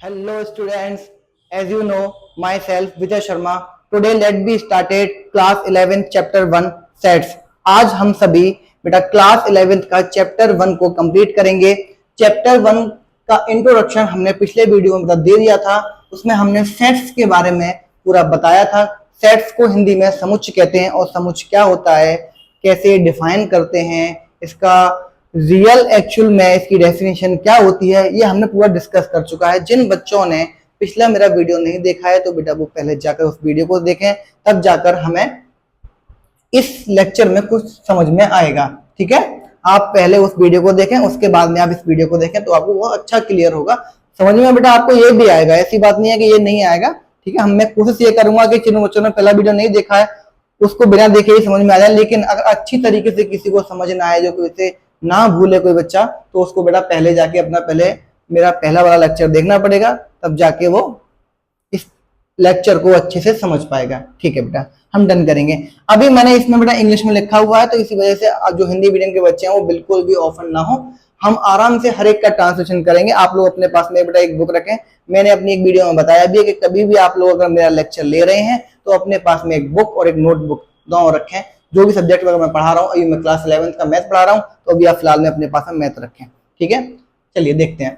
Hello students, as you know, myself Vijay Sharma. Today let be started class 11th chapter 1 sets. आज हम सभी बेटा class 11th का chapter 1 को complete करेंगे। चैप्टर 1 का इंट्रोडक्शन हमने पिछले वीडियो में दे दिया था, उसमें हमने सेट्स के बारे में पूरा बताया था। सेट्स को हिंदी में समुच्चय कहते हैं और समुच्चय क्या होता है, कैसे डिफाइन करते हैं, इसका रियल एक्चुअल में इसकी डेफिनेशन क्या होती है, ये हमने पूरा डिस्कस कर चुका है। जिन बच्चों ने पिछला मेरा वीडियो नहीं देखा है तो बेटा वो पहले जाकर उस वीडियो को देखें, तब जाकर हमें इस लेक्चर में कुछ समझ में आएगा। ठीक है, आप पहले उस वीडियो को देखें, उसके बाद में आप इस वीडियो को देखें तो आपको वो अच्छा क्लियर होगा, समझ में बेटा आपको ये भी आएगा। ऐसी बात नहीं है कि ये नहीं आएगा। ठीक है, मैं कोशिश ये करूंगा कि जिन बच्चों ने पहला वीडियो नहीं देखा है उसको बिना देखे ही समझ में आ जाए, लेकिन अगर अच्छी तरीके से किसी को समझ ना आए, जो कोई इसे ना भूले कोई बच्चा, तो उसको बेटा पहले जाके अपना पहले मेरा पहला वाला लेक्चर देखना पड़ेगा, तब जाके वो इस लेक्चर को अच्छे से समझ पाएगा। ठीक है बेटा, हम डन करेंगे। अभी मैंने इसमें बेटा इंग्लिश में लिखा हुआ है, तो इसी वजह से जो हिंदी मीडियम के बच्चे हैं वो बिल्कुल भी ऑफर ना हो, हम आराम से हर एक का ट्रांसलेशन करेंगे। आप लोग अपने पास में बेटा एक बुक रखें। मैंने अपनी एक वीडियो में बताया भी है कि कभी भी आप लोग अगर मेरा लेक्चर ले रहे हैं तो अपने पास में एक बुक और एक नोटबुक दोनों रखें। जो भी सब्जेक्ट वगैरह मैं पढ़ा रहा हूँ, अभी मैं क्लास 11th का मैथ पढ़ा रहा हूँ, तो अभी आप फिलहाल में अपने पास में मैथ रखें। ठीक है, चलिए देखते हैं।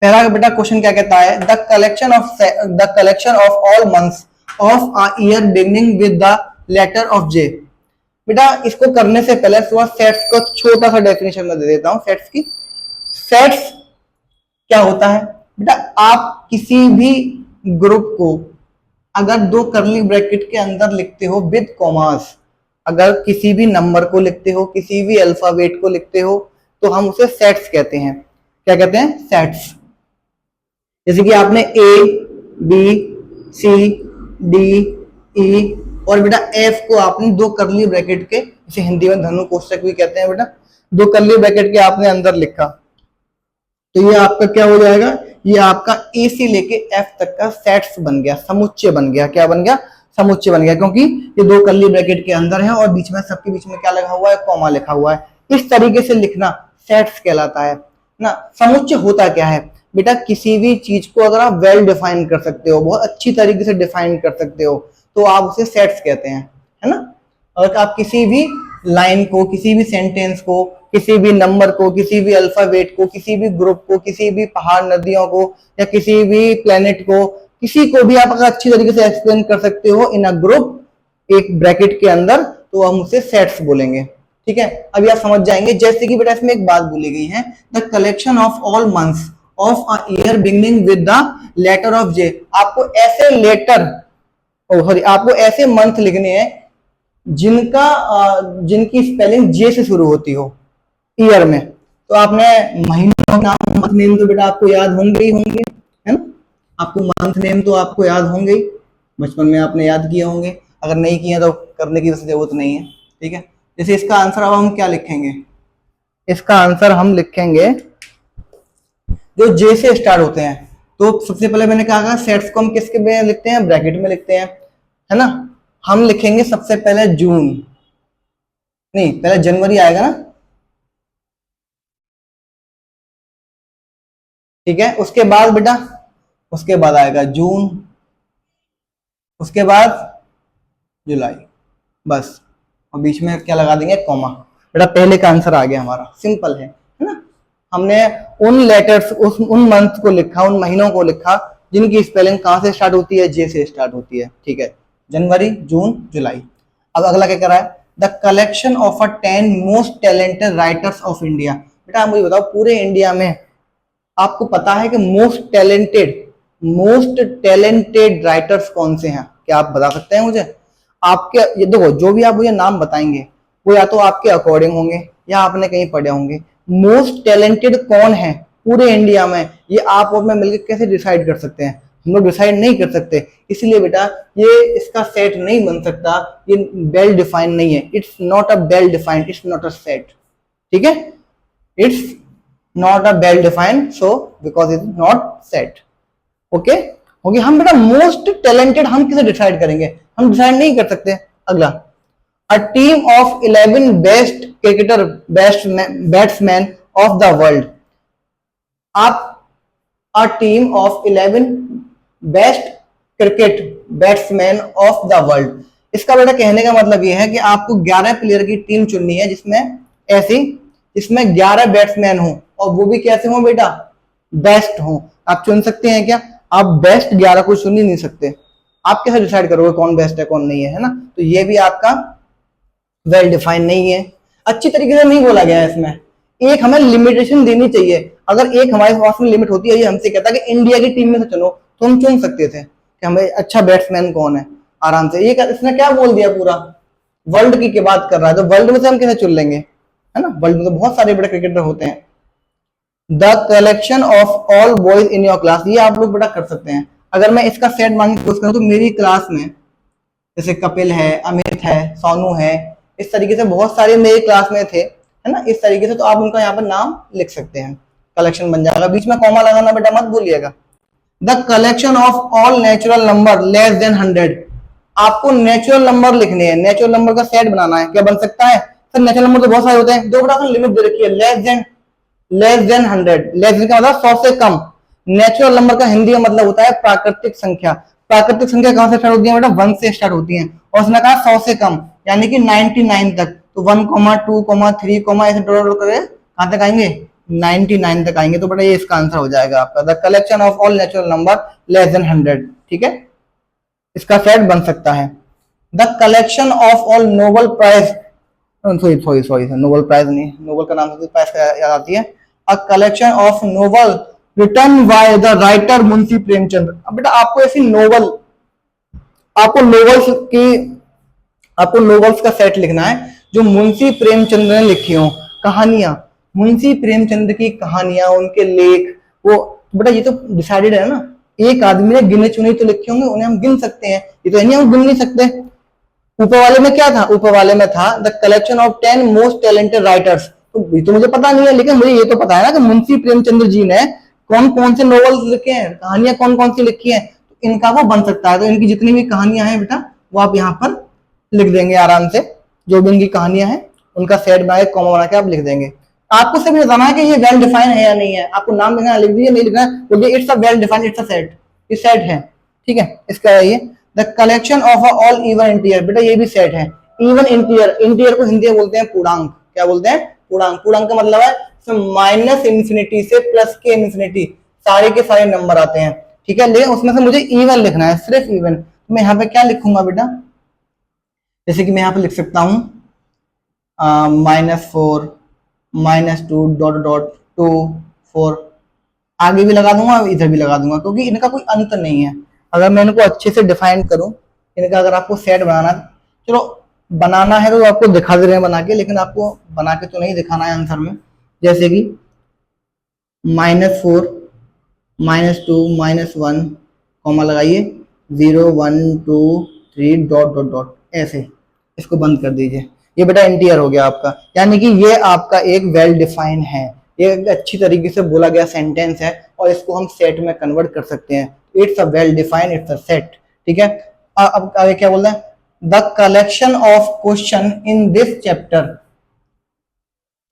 पहला बेटा क्वेश्चन क्या कहता है, the collection of all months of a year beginning with the letter of J. बेटा इसको करने से पहले थोड़ा सेट्स को छोटा सा डेफिनेशन में दे देता हूं। सेट्स की, सेट्स क्या होता है बेटा, आप किसी भी ग्रुप को अगर दो करली ब्रैकेट के अंदर लिखते हो विद कॉमास, अगर किसी भी नंबर को लिखते हो, किसी भी अल्फाबेट को लिखते हो, तो हम उसे सेट्स कहते हैं। क्या कहते हैं? सेट्स। जैसे कि आपने A B C D E और बेटा एफ को आपने दो करली ब्रैकेट के, इसे हिंदी में धनु कोष्ठक भी कहते हैं बेटा, दो करली ब्रैकेट के आपने अंदर लिखा, तो ये आपका क्या हो जाएगा, ये आपका ए से लेके एफ तक का सेट्स बन गया, समुच्चय बन गया। क्या बन गया? समुच्चय बन गया, क्योंकि ये दो करली ब्रैकेट के अंदर है और बीच में, सबके बीच में क्या लगा हुआ है? कॉमा लिखा हुआ है। इस तरीके से लिखना सेट्स कहलाता है ना। समुच्चय होता क्या है बेटा, किसी भी चीज को अगर आप वेल डिफाइन कर सकते हो, बहुत अच्छी तरीके से डिफाइन कर सकते हो, तो आप उसे सेट्स कहते हैं, है ना। अगर आप किसी भी लाइन को, किसी भी सेंटेंस को, किसी भी नंबर को, किसी भी अल्फाबेट को, किसी भी ग्रुप को, किसी भी पहाड़ नदियों को, या किसी भी प्लेनेट को, किसी को भी आप अगर अच्छी तरीके से एक्सप्लेन कर सकते हो इन अ ग्रुप, एक ब्रैकेट के अंदर, तो हम उसे सेट्स बोलेंगे। ठीक है, अभी आप समझ जाएंगे। जैसे कि बेटा इसमें एक बात बोली गई है, the collection of all months of a year beginning with the letter of J. आपको ऐसे लेटर, सॉरी, आपको ऐसे मंथ लिखने हैं जिनकी स्पेलिंग जे से शुरू होती हो ईयर में। तो आपने महीनों का नाम, मंथ नेम तो बेटा आपको याद होंगे ही होंगे, है ना। आपको मंथ नेम तो आपको याद होंगे ही, बचपन में आपने याद किए होंगे, अगर नहीं किए तो करने की जरूरत नहीं है। ठीक है, जैसे इसका आंसर अब हम क्या लिखेंगे, इसका आंसर हम लिखेंगे जो जे से स्टार्ट होते हैं। तो सबसे पहले मैंने कहा सेट्स को हम किसके में लिखते हैं? ब्रैकेट में लिखते हैं, है ना। हम लिखेंगे सबसे पहले जून, नहीं पहले जनवरी आएगा ना। ठीक है, उसके बाद बेटा, उसके बाद आएगा जून, उसके बाद जुलाई, बस। और बीच में क्या लगा देंगे? कॉमा। बेटा पहले का आंसर आ गया हमारा, सिंपल है ना। हमने उन लेटर्स, उन मंथ को लिखा, उन महीनों को लिखा जिनकी स्पेलिंग कहां से स्टार्ट होती है? जे से स्टार्ट होती है। ठीक है, जनवरी, जून, जुलाई। अब अगला क्या करा है, the collection of a 10 most talented writers of India. बेटा मुझे बताओ, पूरे इंडिया में आपको पता है कि मोस्ट टैलेंटेड राइटर्स कौन से हैं? क्या आप बता सकते हैं मुझे? आपके, ये देखो, जो भी आप मुझे नाम बताएंगे वो या तो आपके अकॉर्डिंग होंगे या आपने कहीं पढ़े होंगे। मोस्ट टैलेंटेड कौन है पूरे इंडिया में, ये आप और मैं मिलकर कैसे डिसाइड कर सकते हैं? हम लोग डिसाइड नहीं कर सकते, इसलिए बेटा ये इसका सेट नहीं बन सकता, ये वेल डिफाइंड नहीं है। It's not a well defined, it's not a set. ठीक है, it's not a well defined, so because it is not set. Okay, okay. हम बेटा मोस्ट टैलेंटेड हम किसे डिसाइड करेंगे? हम डिसाइड नहीं कर सकते। अगला, a team of 11 best cricketer, best batsman of the world. आप a team of 11 best cricket batsman of the world. इसका बेटा कहने का मतलब यह है कि आपको 11 प्लेयर की टीम चुननी है जिसमें 11 बैट्समैन हो, और वो भी कैसे हो बेटा, बेस्ट हो। आप चुन सकते हैं क्या? आप बेस्ट 11 को चुन ही नहीं सकते। आप कैसे डिसाइड करोगे कौन बेस्ट है कौन नहीं है ना? तो ये भी आपका वेल डिफाइन नहीं है, अच्छी तरीके से नहीं बोला गया है इसमें। एक हमें लिमिटेशन देनी चाहिए। अगर एक हमारे पास में लिमिट होती है, ये हमसे कहता है कि इंडिया की टीम में से चुनो, तो हम चुन सकते थे कि हमें अच्छा बैट्समैन कौन है आराम से। ये इसने क्या बोल दिया, पूरा वर्ल्ड की बात कर रहा है, तो वर्ल्ड में से हम कैसे चुन लेंगे, है ना? वर्ल्ड में तो बहुत सारे बड़े क्रिकेटर होते हैं। The collection of all boys in your class, ये आप लोग बड़ा कर सकते हैं। अगर मैं इसका सेट मांगने की कोशिश करूं तो मेरी क्लास में जैसे कपिल है, अमित है, सोनू है, इस तरीके से बहुत सारे मेरे क्लास में थे, है ना? इस तरीके से तो आप उनका यहाँ पर नाम लिख सकते हैं, कलेक्शन बन जाएगा। बीच में कॉमा लगाना बेटा मत भूलिएगा। The collection of all natural number less than 100, आपको नेचुरल नंबर लिखने हैं, नेचुरल नंबर का सेट बनाना है। क्या बन सकता है सर? नेचुरल नंबर तो बहुत सारे होते हैं, दो बड़ा लिमिट दे रखी है, लेस देन 100। लेस देन का मतलब 100 से कम। नेचुरल नंबर का हिंदी में मतलब होता है प्राकृतिक संख्या। प्राकृतिक संख्या कहां से स्टार्ट होती है बेटा? 1 से स्टार्ट होती है, और उसने कहा 100 से कम, यानी कि 99 तक। तो 1, 2, 3, ऐसे डॉट करके कहां तक आएंगे? 99 तक आएंगे। तो बेटा ये इसका आंसर हो जाएगा आपका, the collection of all natural number less than 100। ठीक है, इसका सेट बन सकता है। The collection of all novel prize, sorry Nobel prize नहीं, नोबल का नाम से प्राइज याद आती है। A collection of novel written by the writer Munshi Premchand. अब बेटा आपको ऐसी नोबल, आपको नोवेल्स का सेट लिखना है जो मुंशी प्रेमचंद ने लिखी हो, कहानियां, मुंशी प्रेमचंद की कहानियां, उनके लेख। वो बेटा ये तो डिसाइडेड है ना, एक आदमी ने गिने चुने तो लिखे होंगे, उन्हें हम गिन सकते हैं, ये तो नहीं हम गिन नहीं सकते। ऊपर वाले में क्या था? ऊपर वाले में था the collection of 10 most talented writers. तो ये तो मुझे पता नहीं है, लेकिन मुझे ये तो पता है ना कि मुंशी प्रेमचंद्र जी ने कौन कौन से नॉवेल्स लिखे हैं, कहानियां कौन कौन सी लिखी हैं, तो इनका वो बन सकता है। तो इनकी जितनी भी कहानियां हैं बेटा वो आप यहाँ पर लिख देंगे आराम से, जो भी इनकी कहानियां हैं उनका सेट बना के कॉमा बना के आप लिख देंगे। आपको सिर्फ बताना है कि ये वेल डिफाइन है या नहीं है, आपको नाम लिखना लिख दीजिए, नहीं लिखना बोलिए it's a well defined, it's a set, ये सेट है। ठीक है, इसका ये the collection of all even interior, बेटा ये भी सेट है। इवन इंटीरियर, इंटीरियर को हिंदी में बोलते हैं पूर्णांक। क्या बोलते हैं? पूर्णांक। पूर्णांक का मतलब है माइनस इंफिनिटी से प्लस के इंफिनिटी सारे के सारे नंबर आते हैं। ठीक है, लेकिन उसमें से मुझे इवन लिखना है, सिर्फ इवन। मैं यहाँ पे क्या लिखूंगा बेटा? जैसे कि मैं यहाँ पे लिख सकता हूँ -4 -2 डॉट डॉट 2 4, आगे भी लगा दूंगा इधर भी लगा दूंगा, क्योंकि इनका कोई अंत नहीं है। अगर मैं इनको अच्छे से डिफाइन करूं, इनका अगर आपको सेट बनाना, चलो बनाना है तो आपको दिखा दे रहे हैं बना के, लेकिन आपको बना के तो नहीं दिखाना है आंसर में। जैसे कि -4 -2 -1 कॉमा लगाइए 0 1 2 3 डॉट डॉट डॉट, ऐसे इसको बंद कर दीजिए। ये बेटा इंटीरियर हो गया आपका, यानी कि ये आपका एक वेल डिफाइन है, ये एक अच्छी तरीके से बोला गया सेंटेंस है, और इसको हम सेट में कन्वर्ट कर सकते हैं। It's a well defined, it's a set. ठीक है, अब आगे क्या बोल रहे हैं? The collection of question in this chapter,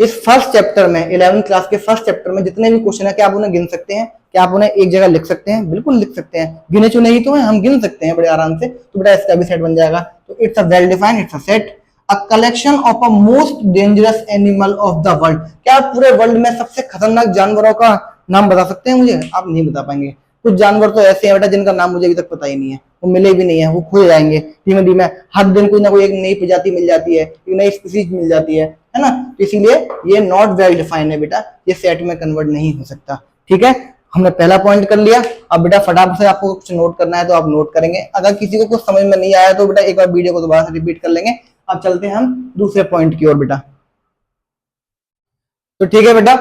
इस फर्स्ट चैप्टर में 11th क्लास के फर्स्ट चैप्टर में जितने भी क्वेश्चन है, क्या आप उन्हें गिन सकते हैं? क्या आप उन्हें एक जगह लिख सकते हैं? बिल्कुल लिख सकते हैं, गिने चुने ही तो है, हम गिन सकते हैं बड़े आराम से। तो बेटा इसका भी सेट बन जाएगा। तो it's a well defined, it's a set. A collection of a most dangerous animal of the world, क्या आप पूरे वर्ल्ड में सबसे खतरनाक जानवरों का नाम बता सकते हैं मुझे? आप नहीं बता पाएंगे। कुछ जानवर तो ऐसे हैं बेटा जिनका नाम मुझे अभी तक पता ही नहीं है, वो मिले भी नहीं है, वो खो जाएंगे धीमे धीमे। हर दिन कोई ना कोई एक नई प्रजाति मिल जाती है, एक नई स्पीसीज मिल जाती है ना? तो इसीलिए ये नॉट वेल डिफाइंड है बेटा, ये सेट में कन्वर्ट नहीं हो सकता। ठीक है, हमने पहला पॉइंट कर लिया। अब बेटा फटाफट से आपको कुछ नोट करना है तो आप नोट करेंगे। अगर किसी को कुछ समझ में नहीं आया तो बेटा एक बार वीडियो को दोबारा से रिपीट कर लेंगे। अब चलते हैं हम दूसरे पॉइंट की ओर बेटा। तो ठीक है बेटा,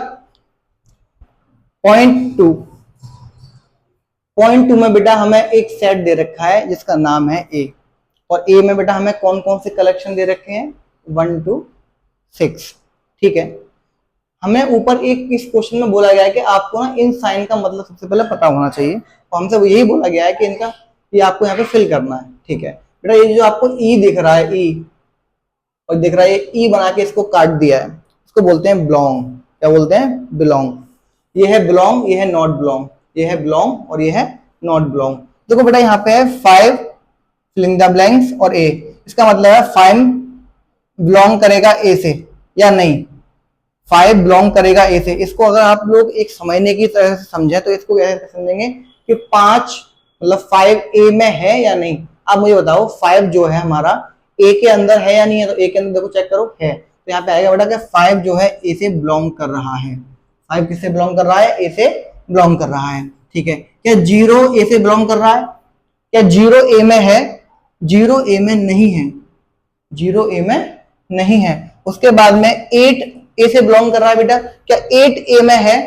पॉइंट टू में बेटा हमें एक सेट दे रखा है जिसका नाम है ए, और ए में बेटा हमें कौन कौन से कलेक्शन दे रखे हैं? 1 2 6। ठीक है, हमें ऊपर एक इस क्वेश्चन में बोला गया है कि आपको ना इन साइन का मतलब सबसे पहले पता होना चाहिए, तो हमसे यही बोला गया है कि इनका ये आपको यहाँ पे फिल करना है। ठीक है बेटा, ये जो आपको ई दिख रहा है, ई और दिख रहा है, ई बना के इसको काट दिया है, इसको बोलते हैं बिलोंग। क्या बोलते हैं? बिलोंग। ये है बिलोंग, ये है नॉट बिलोंग। ये है बिलोंग और ये है नॉट बिलोंग। देखो बेटा यहाँ पे है 5 फिलिंग द ब्लैंक्स और ए, इसका मतलब है 5 बिलोंग करेगा ए से या नहीं, 5 बिलोंग करेगा ए से। इसको अगर आप लोग एक समझने की तरह से समझे तो इसको कैसे समझेंगे कि 5 मतलब 5 ए में है या नहीं। आप मुझे बताओ 5 जो है हमारा ए के अंदर है या नहीं है, तो ए के अंदर देखो चेक करो है, तो यहाँ पे आएगा बेटा कि 5 जो है ए से बिलोंग कर रहा है। 5 किससे बिलोंग कर रहा है? ए से बिलोंग कर रहा है। ठीक है, क्या 0 ए से बिलोंग कर रहा है? क्या 0 ए में है? 0 ए में नहीं है, 0 ए में नहीं है। उसके बाद में 8 ए से बिलोंग कर रहा है बेटा, क्या 8 ए में है?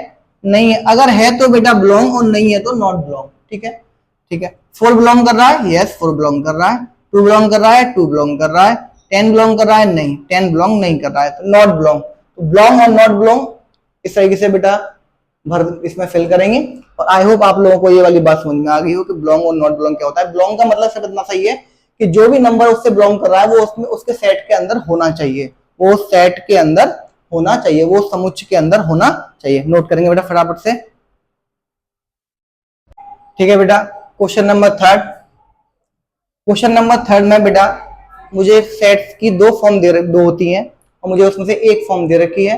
नहीं है। अगर है तो बेटा बिलोंग और नहीं है तो नॉट बिलोंग। ठीक है, ठीक है। 4 बिलोंग कर रहा है? यस 4 बिलोंग कर रहा है। 2 बिलोंग कर रहा है? 2 बिलोंग कर रहा है। 10 बिलोंग कर रहा है? नहीं 10 बिलोंग नहीं कर रहा है, तो नॉट बिलोंग। तो बिलोंग और नॉट बिलोंग इस तरीके से बेटा भर इसमें फिल करेंगे। और आई होप आप लोगों को ये वाली बात समझ में आ गई हो कि बिलोंग और नॉट बिलोंग क्या होता है। बिलोंग का मतलब सिर्फ इतना सही है कि जो भी नंबर उससे बिलोंग कर रहा है वो उसमें उसके सेट के अंदर होना चाहिए, वो सेट के अंदर होना चाहिए, वो समुच्चय के अंदर होना चाहिए। नोट करेंगे बेटा फटाफट से। ठीक है बेटा, क्वेश्चन नंबर 3। क्वेश्चन नंबर 3 में बेटा मुझे सेट्स की दो होती हैं और मुझे उसमें से एक फॉर्म दे रखी है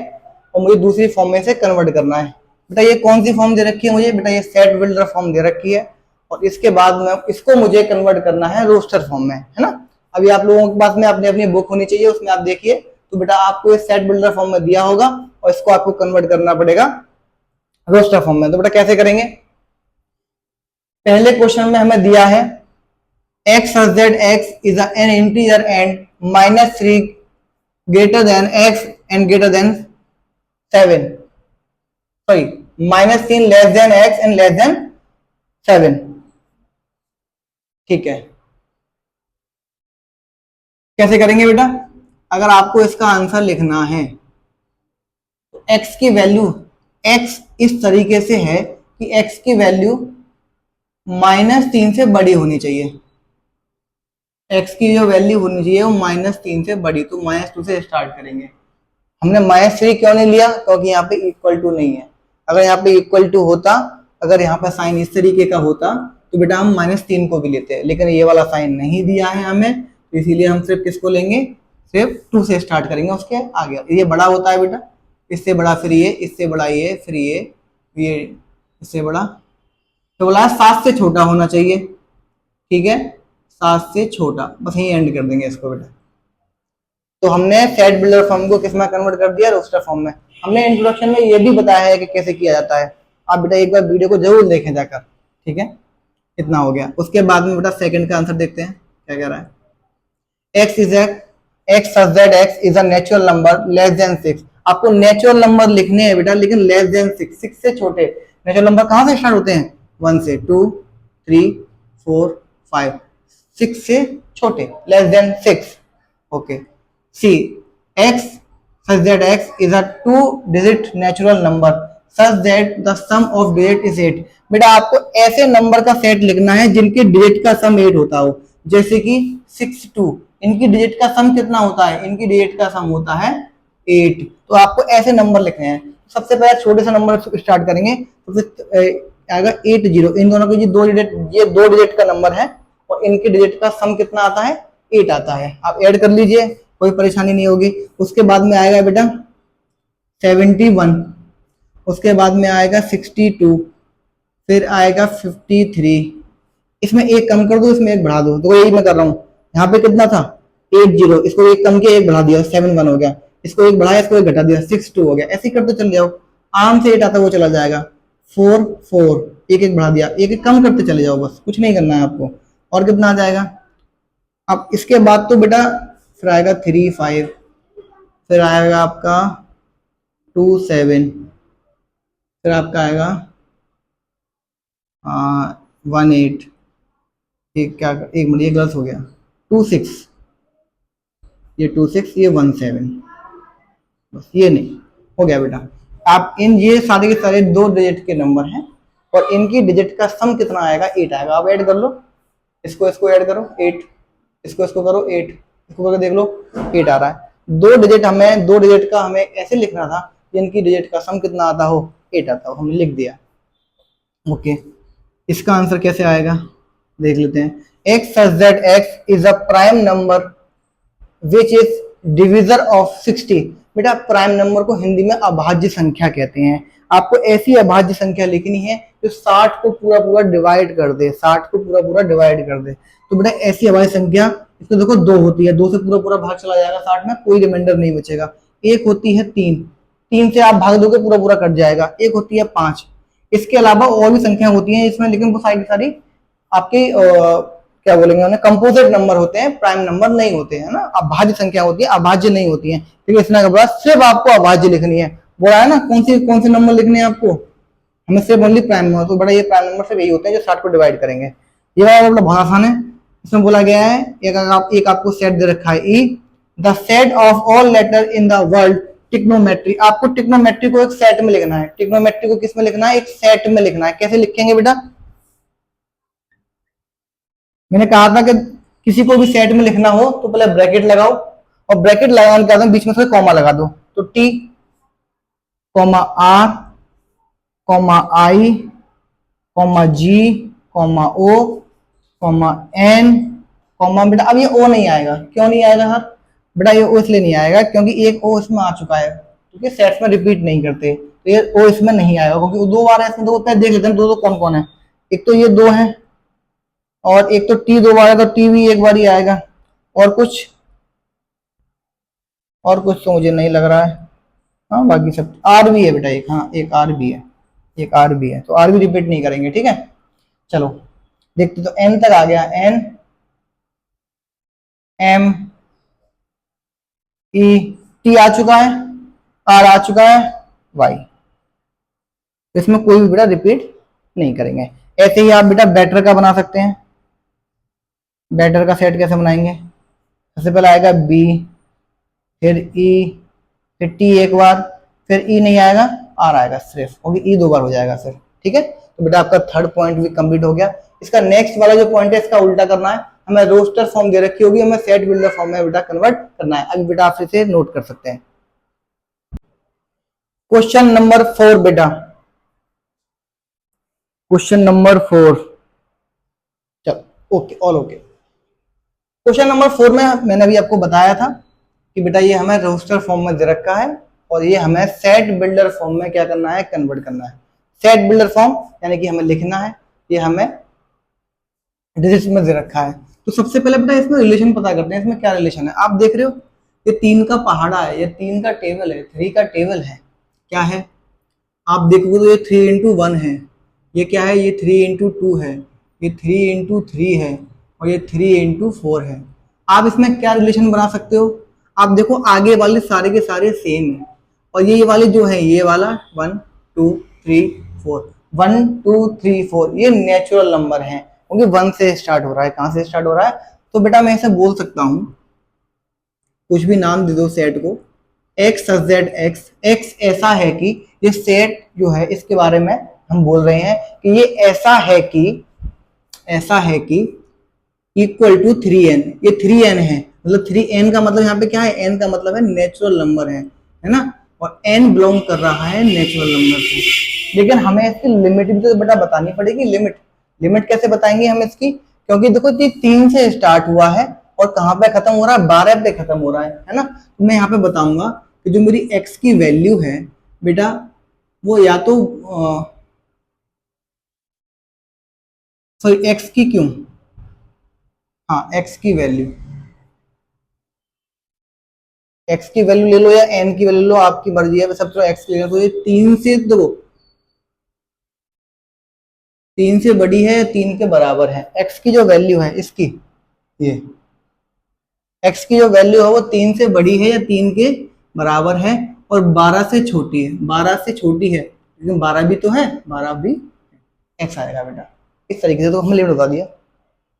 और मुझे दूसरी फॉर्म में से कन्वर्ट करना है। बेटा ये कौन सी फॉर्म दे रखी है मुझे? बेटा ये सेट बिल्डर फॉर्म दे रखी है और इसके बाद में इसको मुझे कन्वर्ट करना है रोस्टर फॉर्म में, है ना। अभी आप लोगों के पास में अपनी अपनी बुक होनी चाहिए, उसमें आप देखिए तो बेटा आपको ये सेट बिल्डर फॉर्म में दिया होगा और इसको आपको कन्वर्ट करना पड़ेगा रोस्टर फॉर्म में। तो बेटा कैसे करेंगे? पहले क्वेश्चन में हमें दिया है x such that x is an integer and -3 greater than x and greater than 7, sorry -3 less than x and less than 7। ठीक है, कैसे करेंगे बेटा? अगर आपको इसका आंसर लिखना है तो x की वैल्यू, x इस तरीके से है कि x की वैल्यू -3 से बड़ी होनी चाहिए। x की जो वैल्यू होनी चाहिए वो -3 से बड़ी, तो -2 से स्टार्ट करेंगे। हमने -3 क्यों नहीं लिया? क्योंकि यहाँ पे इक्वल टू नहीं है। अगर यहाँ पे इक्वल टू होता, अगर यहाँ पे साइन इस तरीके का होता तो बेटा हम -3 को भी लेते हैं, लेकिन ये वाला साइन नहीं दिया है हमें, तो इसीलिए हम सिर्फ किसको लेंगे? सिर्फ 2 से स्टार्ट करेंगे। उसके आगे ये बड़ा होता है बेटा, इससे बड़ा फिर ये, इससे बड़ा ये, फिर ये इससे बड़ा, तो बोला 7 से छोटा होना चाहिए। ठीक है, 7 से छोटा, बस यही एंड कर देंगे इसको बेटा। तो हमने सेट बिल्डर फॉर्म को किस में कन्वर्ट कर दिया? रोस्टर फॉर्म में। हमने इंट्रोडक्शन में ये भी बताया है कि कैसे किया जाता है, आप बेटा एक बार वीडियो को जरूर देखें जाकर। ठीक है, इतना हो गया। उसके बाद में बेटा सेकंड का आंसर देखते हैं क्या कह रहा है। x such that x is a natural number less than 6। आपको नेचुरल नंबर लिखने हैं बेटा, लेकिन लेस देन 6, 6 से छोटे। नेचुरल नंबर कहां से स्टार्ट होते हैं? 1 से, 2 3 4 5, 6 से छोटे, less than 6। Okay, see x such that x is a 2-digit natural number such that the sum of digit is 8। बेटा आपको ऐसे नंबर का सेट लिखना है जिनके डिजिट का सम 8 होता हो, जैसे कि 6 2, इनकी डिजिट का सम कितना होता है? इनकी डिजिट का सम होता है 8। तो आपको ऐसे नंबर लिखने हैं। सबसे पहले छोटे से नंबर स्टार्ट करेंगे, तो फिर आएगा 8 0। इन दोनों के ये दो डिजिट का नंबर है और इनके डिजिट का सम कितना आता है? 8 आता है। आप ऐड कर लीजिए, कोई परेशानी नहीं होगी। उसके बाद में आएगा बेटा 71, उसके बाद में आएगा 62, फिर आएगा 53। इसमें एक कम कर दो, इसमें एक बढ़ा दो, तो यही मैं कर रहा हूँ। यहाँ पे कितना था? 8 0, इसको एक कम किया, एक बढ़ा दिया, 7 1 हो गया। इसको एक बढ़ाया, इसको एक घटा दिया, 6 2 हो गया। ऐसे ही करते चल जाओ, आराम से 8 आता वो चला जाएगा। 4 4, एक एक बढ़ा दिया, एक एक कम करते चले जाओ, बस कुछ नहीं करना है आपको। और कितना आ जाएगा? अब इसके बाद तो बेटा फिर आएगा 3 5, फिर आएगा आपका 2 7, फिर आपका आएगा 1 8, एक मिनट ये गलत हो गया, 2 6, ये 2 6, ये 1 7, बस ये नहीं हो गया बेटा। आप ये सारे के सारे 2 डिजिट के नंबर हैं और इनकी डिजिट का सम कितना आएगा? 8 आएगा। आप ऐड कर लो, इसको ऐड करो 8, इसको करो 8, इसको करके देख लो 8 आ रहा है। 2 डिजिट का हमें ऐसे लिखना था जिनकी डिजिट का सम कितना आता हो? 8 आता हो। हमने लिख दिया। ओके, इसका आंसर कैसे आएगा देख लेते हैं। X such that x is a prime number which is divisor of 60। बेटा प्राइम नंबर को हिंदी में अभाज्य संख्या कहते हैं। आपको ऐसी अभाज्य संख्या लिखनी है जो 60 को पूरा पूरा डिवाइड कर दे, 60 को पूरा पूरा डिवाइड कर दे। तो बेटा ऐसी अभाज्य संख्या, इसको देखो 2 होती है, 2 से पूरा पूरा भाग चला जाएगा 60 में, कोई रिमाइंडर नहीं बचेगा। एक होती है 3, 3 से आप भाग दोगे पूरा पूरा कट जाएगा। एक होती है 5। इसके अलावा और भी संख्या होती है इसमें, लेकिन वो सारी सारी आपकी क्या बोलेंगे उन्हें, कंपोजिट नंबर होते हैं, प्राइम नंबर नहीं होते हैं ना, अभाज्य संख्या होती है, अभाज्य नहीं होती है। ठीक है, इसने कहा सिर्फ आपको अभाज्य लिखनी है, बोला है ना कौन से नंबर लिखने हैं आपको, हमें सिर्फ ओनली प्राइम नंबर। तो बड़ा ये प्राइम नंबर सिर्फ यही होते हैं जो 60 को डिवाइड करेंगे। ये वाला मतलब बहुत आसान है। इसमें बोला गया है एक आपको सेट दे रखा है, ई the set of all letter in the world टिक्नोमेट्री। आपको टिक्नोमेट्री को एक सेट में लिखना है। टिक्नोमेट्री को किस में लिखना है, एक सेट में लिखना है। कैसे लिखेंगे बेटा, मैंने कहा था कि किसी को भी सेट में लिखना हो तो पहले ब्रैकेट लगाओ, और ब्रैकेट लगाने के बाद बीच में से कॉमा लगा दो। तो टी कॉमा आर कॉमा आई कॉमा जी कॉमा ओ कॉमा एन कॉमा, बेटा अब ये ओ नहीं आएगा। क्यों नहीं आएगा सर? बेटा ये ओ इसलिए नहीं आएगा क्योंकि एक ओ इसमें आ चुका है, क्योंकि सेट्स में रिपीट नहीं करते, तो ये ओ इसमें नहीं आएगा क्योंकि 2 बार है इसमें। तो देख लेते हैं दो कौन कौन है। एक तो ये 2 है, और एक तो टी 2 बार है, तो टी भी एक बार ही आएगा। और कुछ तो मुझे नहीं लग रहा है। हाँ बाकी सब आर भी है बेटा एक, हाँ एक आर भी है, एक आर भी है, तो आर भी रिपीट नहीं करेंगे। ठीक है, चलो देखते। तो एन तक आ गया, एन एम ई, टी आ चुका है, आर आ चुका है, वाई। इसमें कोई भी बेटा रिपीट नहीं करेंगे। ऐसे ही आप बेटा बेटर का बना सकते हैं। बेटर का सेट कैसे बनाएंगे, सबसे पहले आएगा बी, फिर ई, फिर टी एक बार, फिर ई नहीं आएगा, आर आएगा सिर्फ, क्योंकि ई 2 बार हो जाएगा सर। ठीक है, तो बेटा आपका थर्ड पॉइंट भी कंप्लीट हो गया। इसका नेक्स्ट वाला जो पॉइंट है इसका उल्टा करना है। हमें रोस्टर फॉर्म दे रखी होगी, हमें सेट बिल्डर फॉर्म में बेटा कन्वर्ट करना है। अभी बेटा आप इसे नोट कर सकते हैं। क्वेश्चन नंबर 4 बेटा, क्वेश्चन नंबर 4, चलो okay, all okay. Question number 4 में मैंने अभी आपको बताया था कि बेटा ये हमें रोस्टर फॉर्म में दे रखा है, और ये हमें सेट बिल्डर फॉर्म में क्या करना है, कन्वर्ट करना है। सेट बिल्डर फॉर्म यानी कि हमें लिखना है, ये हमें डिजिट्स में दे रखा है। तो सबसे पहले बेटा इसमें रिलेशन पता करते हैं, इसमें क्या रिलेशन है। आप देख रहे हो ये 3 का पहाड़ा है, ये 3 का टेबल है, 3 का टेबल है, क्या है आप देखोगे तो ये 3 इंटू 1 है, ये क्या है, ये 3 इंटू 2 है, ये 3 इंटू 3 है, और ये 3 इंटू 4 है। आप इसमें क्या रिलेशन बना सकते हो, आप देखो आगे वाले सारे के सारे सेम है, और ये वाले जो है, ये वाला 1 2 3 4, 1 2 3 4 ये नेचुरल नंबर है, क्योंकि 1 से स्टार्ट हो रहा है। कहाँ से स्टार्ट हो रहा है? तो बेटा मैं ऐसे बोल सकता हूँ, कुछ भी नाम दे दो सेट को, x such that x, x ऐसा है कि, ये सेट जो है इसके बारे में हम बोल रहे हैं कि ये ऐसा है कि इक्वल टू 3n, ये 3n है, मतलब 3n का मतलब यहाँ पे क्या है, n का मतलब है नेचुरल नंबर है ना, और n बिलोंग कर रहा है नेचुरल नंबर से। लेकिन हमें इसकी लिमिट भी तो बेटा बतानी पड़ेगी। लिमिट कैसे बताएंगे हम इसकी, क्योंकि देखो ये 3 से स्टार्ट हुआ है और कहाँ पे खत्म हो रहा है, 12 पे खत्म हो रहा है ना। तो मैं यहाँ पे बताऊंगा कि जो मेरी x की वैल्यू है बेटा, वो या तो सॉरी x की क्यों, हाँ x की वैल्यू, x की वैल्यू ले लो या n की वैल्यू ले लो, आपकी मर्जी है, सब तो x ले लो। तो ये 3 से, देखो 3 से बड़ी है या 3 के बराबर है, x की जो वैल्यू है इसकी, ये x की जो वैल्यू है वो 3 से बड़ी है या 3 के बराबर है, और 12 से छोटी है, 12 से छोटी है, लेकिन 12 भी तो है, 12 भी x आएगा बेटा। इस तरीके से तो हमने लिमिट बता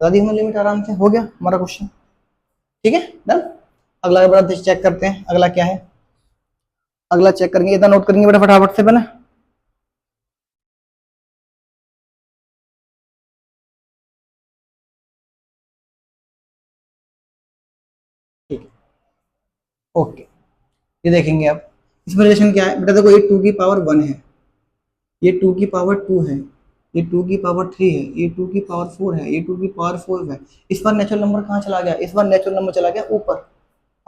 दी हमने लिमिट, आराम से हो गया हमारा क्वेश्चन। ठीक है डन। अगला बेटा चेक करते हैं, अगला क्या है, अगला चेक करेंगे, इतना नोट करेंगे बेटा फटाफट से पहले। ठीक है ओके, ये देखेंगे आप, इसमें रिलेशन क्या है बेटा, देखो ये 2 की पावर 1 है, ये 2 की पावर 2 है, ये 2 की पावर 3 है, ये 2 की पावर 4 है, ये 2 की पावर 4 है। इस बार नेचुरल नंबर कहाँ चला गया? इस बार नेचुरल नंबर चला गया ऊपर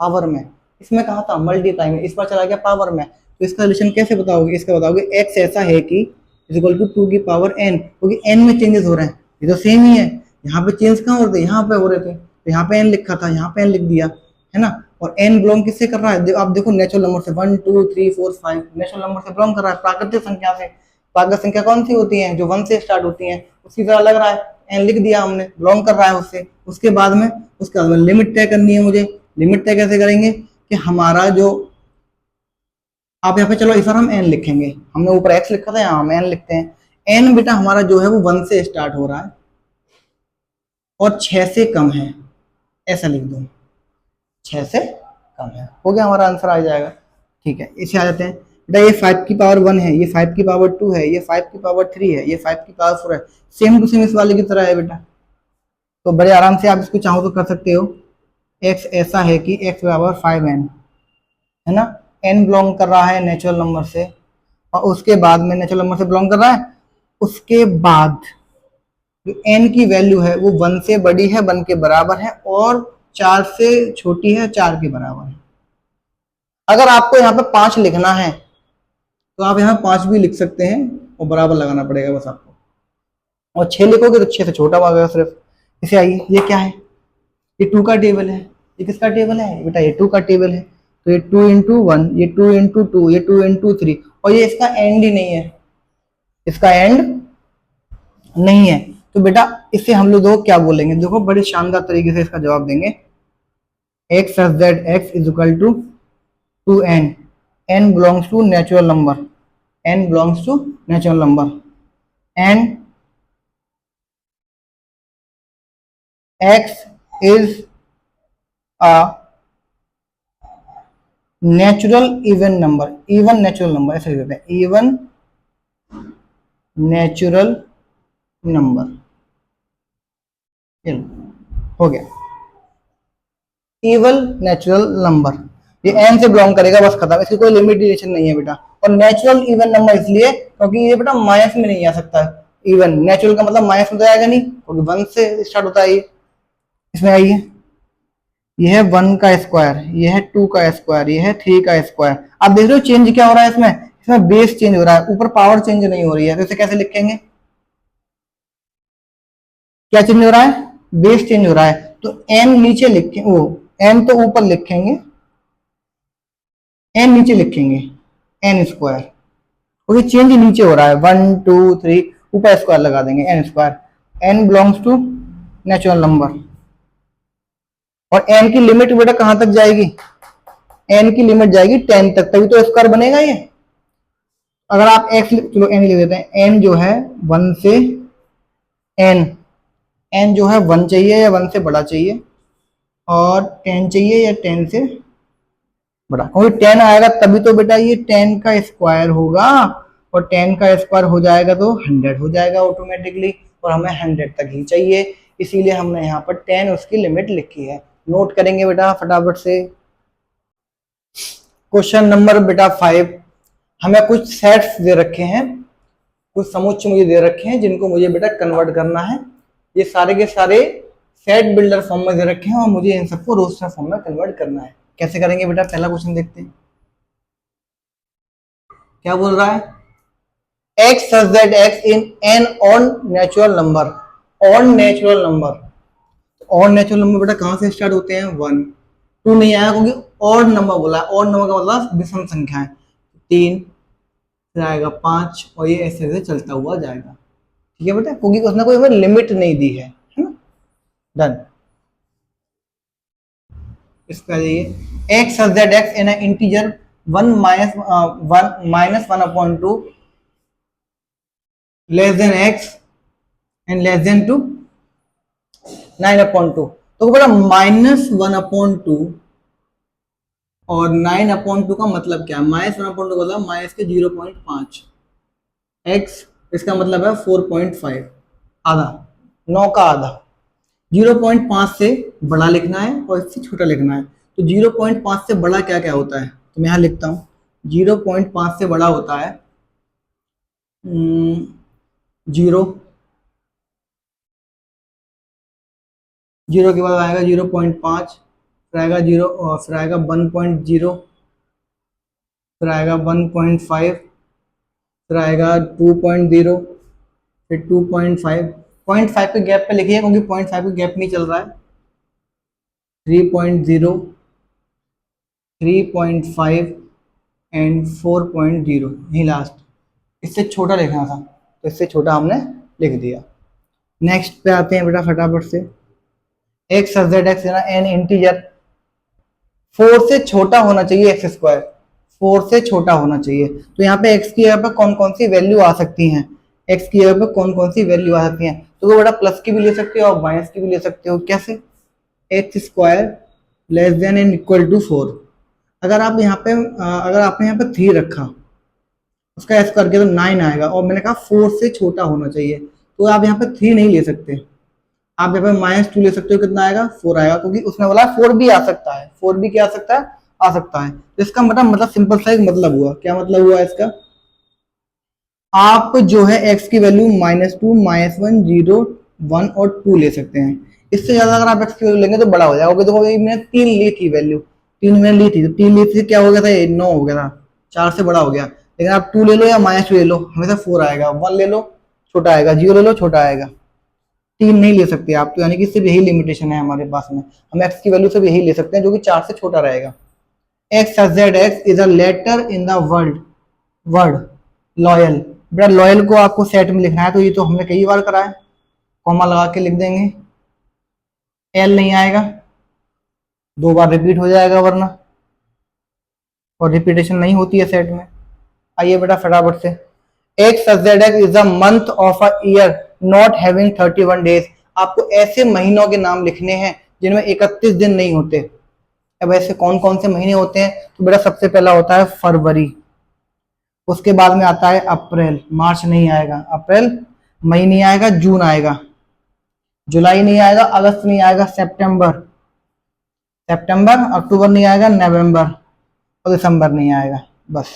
पावर में। इसमें कहा था मल्टीप्लाई में, इस बार चला गया पावर में। तो इसका रिलेशन कैसे बताओगे? इसका बताओगे x ऐसा है कि इज इक्वल टू 2 की पावर n, क्योंकि n में चेंजेस हो रहे हैं, ये तो सेम ही है। यहाँ पे चेंज कहाँ हो रहे थे? यहाँ पे हो रहे थे, तो यहाँ पे n लिखा था, यहाँ पे n लिख दिया, है ना। और n बिलोंग किससे कर रहा है? आप देखो नेचुरल नंबर से 1 2 3 4 5 नेचुरल नंबर से बिलोंग कर रहा है, प्राकृतिक संख्या से। प्राकृतिक संख्या कौन सी होती है? जो 1 से स्टार्ट होती है, उसी तरह लग रहा है, n लिख दिया हमने, बिलोंग कर रहा है उससे। उसके बाद में लिमिट तय करनी है मुझे। लिमिट तय कैसे करेंगे कि हमारा जो, आप यहाँ पे चलो इस बार हम n लिखेंगे, हमने ऊपर x लिखा था, यहाँ हम n लिखते हैं। n बेटा हमारा जो है वो 1 से स्टार्ट हो रहा है और 6 से कम है, ऐसा लिख दो, 6 से कम है, हो गया, हमारा आंसर आ जाएगा। ठीक है, इसे आ जाते हैं बेटा। ये 5 की पावर 1 है, ये 5 की पावर 2 है, ये 5 की पावर 3 है, ये 5 की पावर 4 है, सेम टू सेम इस वाले की तरह है बेटा। तो बड़े आराम से आप इसको चाहो तो कर सकते हो। x ऐसा है कि x बराबर 5n, है ना। n बिलोंग कर रहा है नेचुरल नंबर से, और उसके बाद में नेचुरल नंबर से बिलोंग कर रहा है, उसके बाद जो n की वैल्यू है वो 1 से बड़ी है, 1 के बराबर है, और 4 से छोटी है, 4 के बराबर है। अगर आपको यहाँ पे 5 लिखना है तो आप यहाँ 5 भी लिख सकते हैं, और बराबर लगाना पड़ेगा बस आपको। और 6 लिखोगे तो 6 से छोटा होगा सिर्फ। इसे आइए, ये क्या है? ये 2 का टेबल है। ये किसका टेबल है बेटा? ये 2 का टेबल है। तो ये 2 × 1, ये 2 × 2, ये 2 × 3, और ये इसका एंड ही नहीं है, इसका एंड नहीं है। तो बेटा इसे हम लोग क्या बोलेंगे? देखो बड़े शानदार तरीके से इसका जवाब देंगे। x such that x is equal to n, n belongs to natural number, n belongs to natural number, and x is a natural even number, even natural number ऐसे लिखते हैं, even natural number। हो गया, even natural number, ये n से belong करेगा, बस खत्म, इसकी कोई लिमिटेशन नहीं है बेटा। और नेचुरल इवन नंबर इसलिए क्योंकि ये बेटा माइनस में नहीं आ सकता है। इवन नेचुरल का मतलब माइनस में तो आएगा नहीं, क्योंकि 1 से स्टार्ट होता है ये। इसमें आइए, ये है 1 का स्क्वायर, ये है 2 का स्क्वायर, ये है 3 का स्क्वायर। आप देख रहे हो चेंज क्या हो रहा है इसमें? इसमें बेस चेंज हो रहा है, ऊपर पावर चेंज नहीं हो रही है। तो इसे कैसे लिखेंगे? क्या चेंज हो रहा है? बेस चेंज हो रहा है। तो n नीचे लिखें, वो n तो ऊपर लिखेंगे, n नीचे लिखेंगे, n स्क्वायर, क्योंकि चेंज नीचे हो रहा है। 1 2 3, ऊपर स्क्वायर लगा देंगे, n square. n belongs to natural number. और n की लिमिट बेटा कहां तक जाएगी? n की लिमिट जाएगी 10 तक, तभी तो स्क्वायर बनेगा ये। अगर आप x, चलो n लिख देते हैं, n जो है 1 से n जो है 1 चाहिए या 1 से बड़ा चाहिए, और 10 चाहिए या 10 से बड़ा। क्योंकि 10 आएगा तभी तो बेटा ये 10 का स्क्वायर होगा, और 10 का स्क्वायर हो जाएगा तो 100 हो जाएगा ऑटोमेटिकली, और हमें 100 तक ही चाहिए, इसीलिए हमने यहाँ पर 10 उसकी लिमिट लिखी है। नोट करेंगे बेटा फटाफट से। क्वेश्चन नंबर बेटा 5, हमें कुछ सेट्स दे रखे हैं, कुछ समुच्चय मुझे दे रखे हैं, जिनको मुझे बेटा कन्वर्ट करना है। ये सारे के सारे सेट बिल्डर फॉर्म में दे रखे हैं, और मुझे इन सबको रोस्टर फॉर्म में कन्वर्ट करना है। कैसे करेंगे बेटा? पहला क्वेश्चन देखते हैं, क्या बोल रहा है? x such that x in n odd natural number, odd natural number, odd natural number बेटा कहां से स्टार्ट होते हैं? 1 2 नहीं आया क्योंकि odd नंबर बोला है। odd नंबर का मतलब विषम संख्या है। 3 फिर आएगा 5, और ये ऐसे ऐसे चलता हुआ जाएगा। ठीक है बेटा, क्योंकि उसने कोई हमें लिमिट नहीं दी है ना। डन। इसका ये x such that x in an integer 1 minus 1/2 less than x and less than 2 9/2। तो बेटा -1/2 और 9/2 का मतलब क्या है? -1/2 का मतलब माइनस के 0.5, x इसका मतलब है 4.5, आधा, 9 का आधा। 0.5 से बड़ा लिखना है और इससे छोटा लिखना है। तो 0.5 से बड़ा क्या क्या होता है? तो मैं यहाँ लिखता हूँ, 0.5 से बड़ा होता है जीरो, जीरो के बाद आएगा 0.5, फिर आएगा जीरो, और फिर आएगा 1.0, फिर आएगा 1.5, फिर आएगा 2.0, फिर 2.5, 0.5 के गैप पे लिखिए क्योंकि 0.5 के गैप में चल रहा है। 3.0, 3.5 एंड 4.0, यही लास्ट। इससे छोटा लिखना था तो इससे छोटा हमने लिख दिया। नेक्स्ट पे आते हैं बेटा फटाफट से। X z x N integer, 4 से छोटा होना चाहिए एक्स स्क्वायर, 4 से छोटा होना चाहिए। तो यहाँ पे एक्स की जगह पर कौन कौन सी वैल्यू आ सकती हैं, एक्स की जगह पर कौन कौन सी वैल्यू आ सकती हैं, तो वो बेटा प्लस की भी ले सकते हो और माइनस की भी ले सकते हो। कैसे? X square less than and equal to 4। अगर आप यहाँ पे अगर आपने यहाँ पे 3 रखा, उसका एस करके तो 9 आएगा, और मैंने कहा 4 से छोटा होना चाहिए, तो आप यहाँ पे 3 नहीं ले सकते, आप यहाँ पे -2 ले सकते हो। कितना आएगा? 4 आएगा, क्योंकि उसने बोला 4 भी आ सकता है, 4 भी क्या आ सकता है? आ सकता है। तो इसका मतलब सिंपल सा एक मतलब हुआ। क्या मतलब हुआ इसका? आप जो है x की वैल्यू -2, -1, 0, 1 और 2 ले सकते हैं। इससे ज्यादा अगर आप x की वैल्यू लेंगे तो बड़ा हो जाएगा। देखो मैंने 3 ली थी वैल्यू, 3 मैंने ली थी, तो 3 ली थी, क्या हो गया था? 9 हो गया था, 4 से बड़ा हो गया। लेकिन आप 2 ले लो या -2 ले लो, हमेशा 4 आएगा। 1 ले लो, छोटा आएगा। 0 ले लो, छोटा आएगा। 3 नहीं ले सकते आप, तो यानी कि सिर्फ यही लिमिटेशन है हमारे पास में। हम x की वैल्यू सिर्फ यही ले सकते हैं जो कि 4 से छोटा रहेगा। X z x is a letter in the world word loyal. बेटा लॉयल को आपको सेट में लिखना है, तो ये तो हमने कई बार करा है, कॉमा लगा के लिख देंगे। एल नहीं आएगा, 2 बार रिपीट हो जाएगा वरना, और रिपीटेशन नहीं होती है सेट में। आइए बेटा फटाफट से। X z x is a month of a year not having 31 days. आपको ऐसे महीनों के नाम लिखने हैं जिनमें 31 दिन नहीं होते। अब ऐसे कौन कौन से महीने होते हैं? तो बेटा सबसे पहला होता है फरवरी, उसके बाद में आता है अप्रैल, मार्च नहीं आएगा, अप्रैल, मई नहीं आएगा, जून आएगा, जुलाई नहीं आएगा, अगस्त नहीं आएगा, सितंबर, सितंबर, अक्टूबर नहीं आएगा, नवंबर और दिसंबर नहीं आएगा, बस।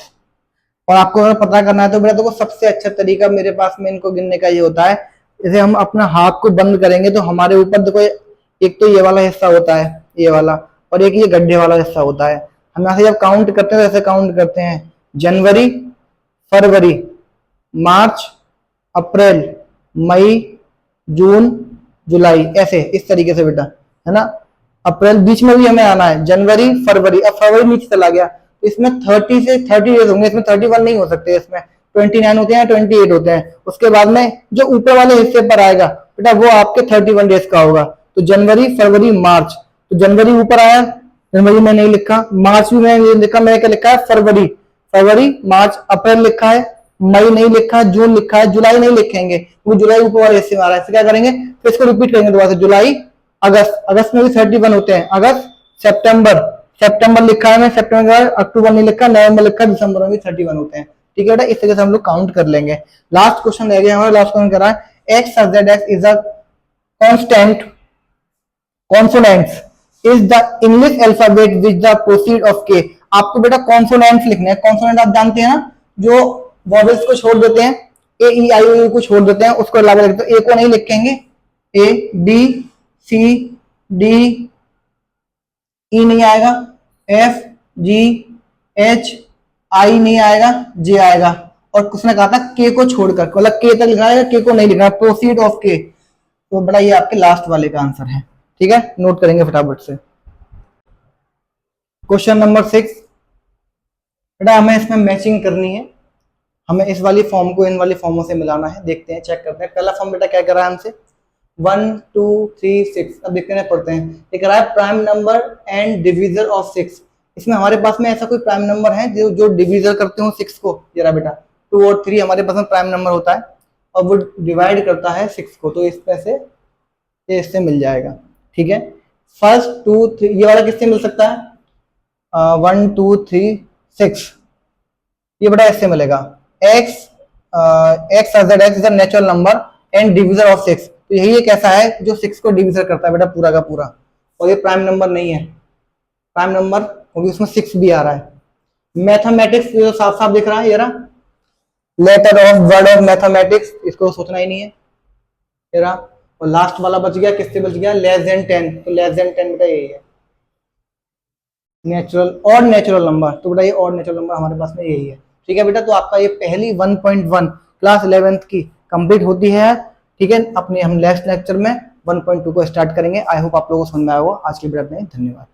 और आपको अगर पता करना है तो बेटा देखो सबसे अच्छा तरीका मेरे पास में इनको गिनने का ये होता है, जैसे हम अपना हाथ को बंद करेंगे तो हमारे ऊपर देखो एक तो ये वाला हिस्सा होता है, ये वाला, और एक ये गड्ढे वाला हिस्सा होता है। हम यहाँ से जब काउंट करते हैं तो ऐसे काउंट करते हैं, जनवरी, फरवरी, मार्च, अप्रैल, मई, जून, जुलाई, ऐसे इस तरीके से बेटा, है ना। अप्रैल बीच में भी हमें आना है, जनवरी, फरवरी। अब फरवरी नीचे चला गया तो इसमें 30 से 30 डेज होंगे, इसमें 31 नहीं हो सकते, इसमें 29 होते हैं, 28 होते हैं। उसके बाद में जो ऊपर वाले हिस्से पर आएगा बेटा वो आपके 31 डेज का होगा। तो जनवरी, फरवरी, मार्च, तो जनवरी ऊपर आया, जनवरी में नहीं लिखा, मार्च भी मैंने नहीं लिखा, मैंने क्या लिखा है? फरवरी, फरवरी, मार्च, अप्रैल लिखा है, मई नहीं लिखा, जून लिखा है, जुलाई नहीं लिखेंगे, वो जुलाई ऊपर वाले हिस्से में आ रहा है। क्या करेंगे? फिर इसको रिपीट करेंगे दोबारा से, जुलाई, अगस्त, अगस्त में भी 31 होते हैं, अगस्त, सितंबर, सितंबर लिखा है मैं, सितंबर के बाद अक्टूबर नहीं लिखा, नवंबर लिखा, दिसंबर में भी 31 होते हैं। ठीक है बेटा, इस तरह से हम लोग काउंट कर लेंगे। लास्ट क्वेश्चन रह गया हमारा, लास्ट क्वेश्चन करा है x z x is a constant consonants is the English alphabet which the proceed of के। आपको बेटा कॉन्सोनेंट्स लिखने हैं। कॉन्सोनेंट आप जानते हैं ना, जो वॉवेल्स को छोड़ देते हैं, ए ई आई ओ को छोड़ देते हैं, उसको अलावा लिखते हैं। ए को नहीं लिखेंगे, ए बी सी डी, ई नहीं आएगा, एफ जी एच आई नहीं आएगा, जे आएगा। और उसने कहा था के को छोड़कर, मतलब के तक लिखना है, के को नहीं लिखना, प्रोसीड ऑफ के। तो बड़ा ये आपके लास्ट वाले का आंसर है। ठीक है, नोट करेंगे फटाफट से। क्वेश्चन नंबर 6 बेटा, हमें इसमें मैचिंग करनी है, हमें इस वाली फॉर्म को इन वाली फॉर्मों से मिलाना है। देखते हैं, चेक करते हैं। पहला फॉर्म बेटा क्या कर रहा है हमसे, 1 2 3 6। अब देखते हैं, पढ़ते हैं। ये कह रहा है prime number and divisor of 6। इसमें हमारे पास में ऐसा कोई प्राइम नंबर है जो डिविजर करते हो 6 को? जरा बेटा 2 और 3 हमारे पास में प्राइम नंबर होता है और वो डिवाइड करता है 6 को, तो इसमें से इससे मिल जाएगा। ठीक है, फर्स्ट 2 3, ये वाला किससे मिल सकता है? 1 2 3 6, ये बेटा इससे मिलेगा। X x z x is a natural number and divisor of 6। तो यही एक ऐसा है जो 6 को डिविजर करता है बेटा पूरा का पूरा, और ये प्राइम नंबर नहीं है। प्राइम नंबर क्योंकि उसमें 6 भी आ रहा है। मैथमेटिक्स साफ साफ दिख रहा है, ये रहा, letter of word of mathematics, इसको सोचना ही नहीं है तेरा। और लास्ट वाला बच गया, किससे बच गया, लेस देन 10, तो लेस देन 10 बेटा यही है नेचुरल और नेचुरल नंबर, तो बेटा ये और नेचुरल नंबर हमारे पास में यही है। ठीक है बेटा, तो आपका ये पहली 1.1 क्लास 11th की कंप्लीट होती है। ठीक है, अपने हम नेक्स्ट लेक्चर में 1.2 को स्टार्ट करेंगे। आई होप आप लोगों को समझ में आया होगा। आज की वीडियो में धन्यवाद।